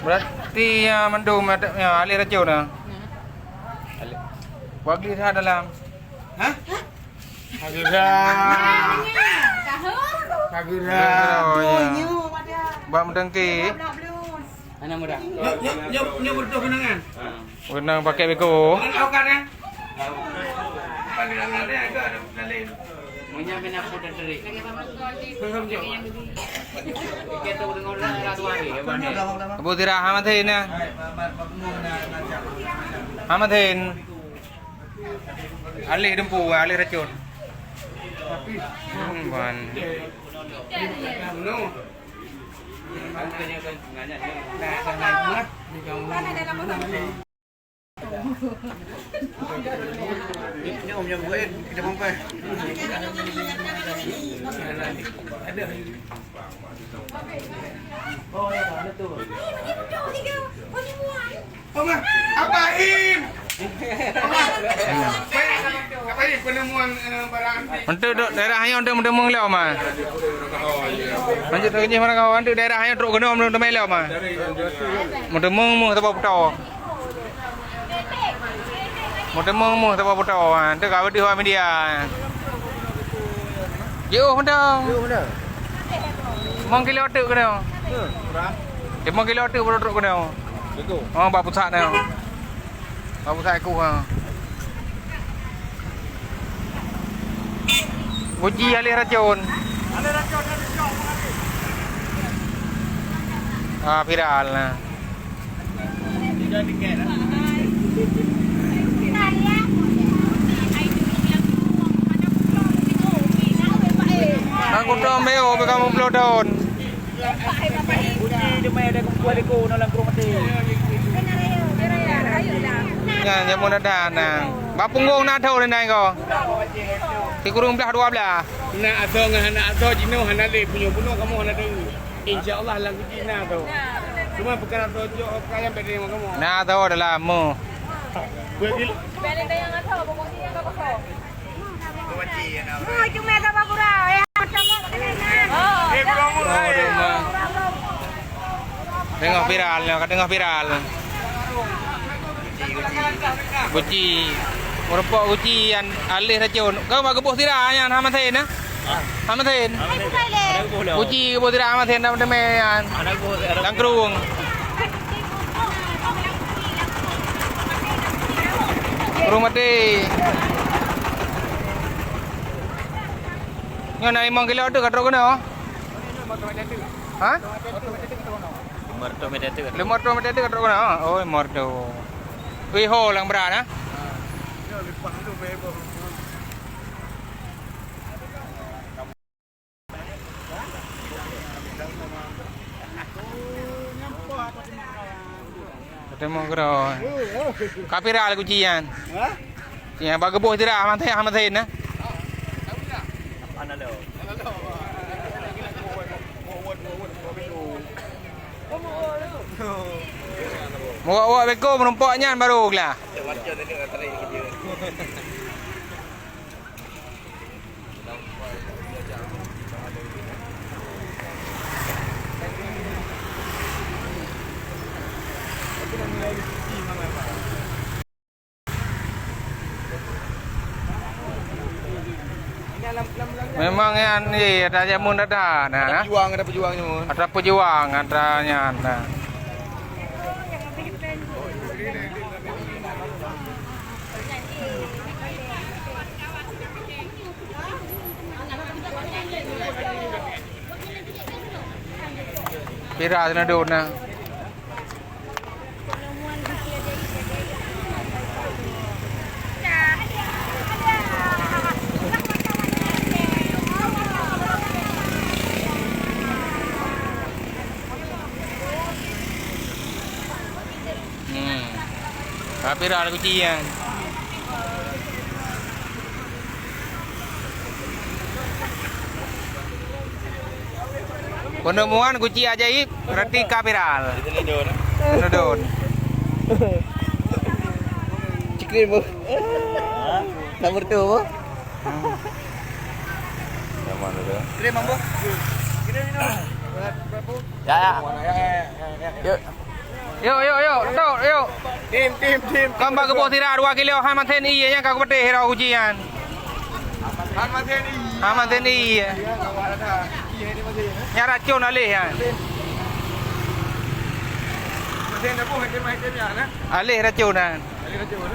Berarti mendung alih racun nah. Wagi sa dalam. Hah? Kagura. Kagura. Bak mendengki. Ana mudah. Nyo berdoa kenangan. Benang pakai beko. Kau kan? Panggilan ada lalin. Munya bina putar teri. Kita udah ngobrol ratu hari ya bang. Abu tira hamathin na. Hamathin. Alih dempu, alih racun. Ban. No. Ini om yang buat kita mampai. Oh ya, betul. Om, apain? Apain penemuan barang antik? Untuk daerah hanya untuk mendemung leo mah. Lanjut lagi mana kawan untuk daerah hanya untuk kena untuk temai leo mah. Mendemung mu tempat putau. Mendemung mu tempat putau. Untuk kau di media. Yo, mendang. Mong kilo tu kena. Mong kilo tu baru kena. Oh, bapak pusat ni. Bapak pusat aku ha. Uji alih racun. Viral nah. Aku tu meo kamu pelodon. Di mai ada kumpul deko dalam rumah mati. Ya, jamu ada nah. Bapunggung nak tahu ni kau. Ki kurung belah 12. Nak atau ngah atau jino hana le punya kamu hana tu. Insyaallah lagu Cina tu. Cuma bukan atau jo kaya beda dengan kamu. Nah tahu adalah mu. Beli yang nggak tahu pokoknya yang nggak tahu. Bawaci ya nak. Oh, cuma sama kurang. Tengok viral ni, tengok viral. Guci. Merupak guci yang alih racun. Kau mak gebuh tira yang hamathin na? Hamathin. Guci gebuh tira hamathin dah medemean. Langkrung. Kurung mati. Nyo na imong kilo tu katro kono. Ha? Merto medete. Lemorto medete katro kono. Oh, morto. Wi ho lang bra na. Ketemu kero. Kapiral kucian. Hah? Ya bagebuh tira hamathin na. Ana lo. Bawa beko menumpaknya baru lah. Memang yang ni ada jamun ada nah. Ada pejuangnya mun. Ada pejuang adanya nah. Viral na doon na. Viral kucian. Penemuan kunci ajaib berarti viral. Nodon. Cikrin bu. Nomor tu bu. Sama tu. Kira mambo. Kira ni. Ya ya. Yuk. Yuk, tok, yuk. Tim. Kambak gebuk tira 2 kilo haman TNI yang kau pedih hero ujian. Haman TNI. Haman TNI. Ya, kawan ada. Iya ini masih. Yang racun alih ya. Masih ada pun hektim ya, nah. Alih racunan. Alih racun.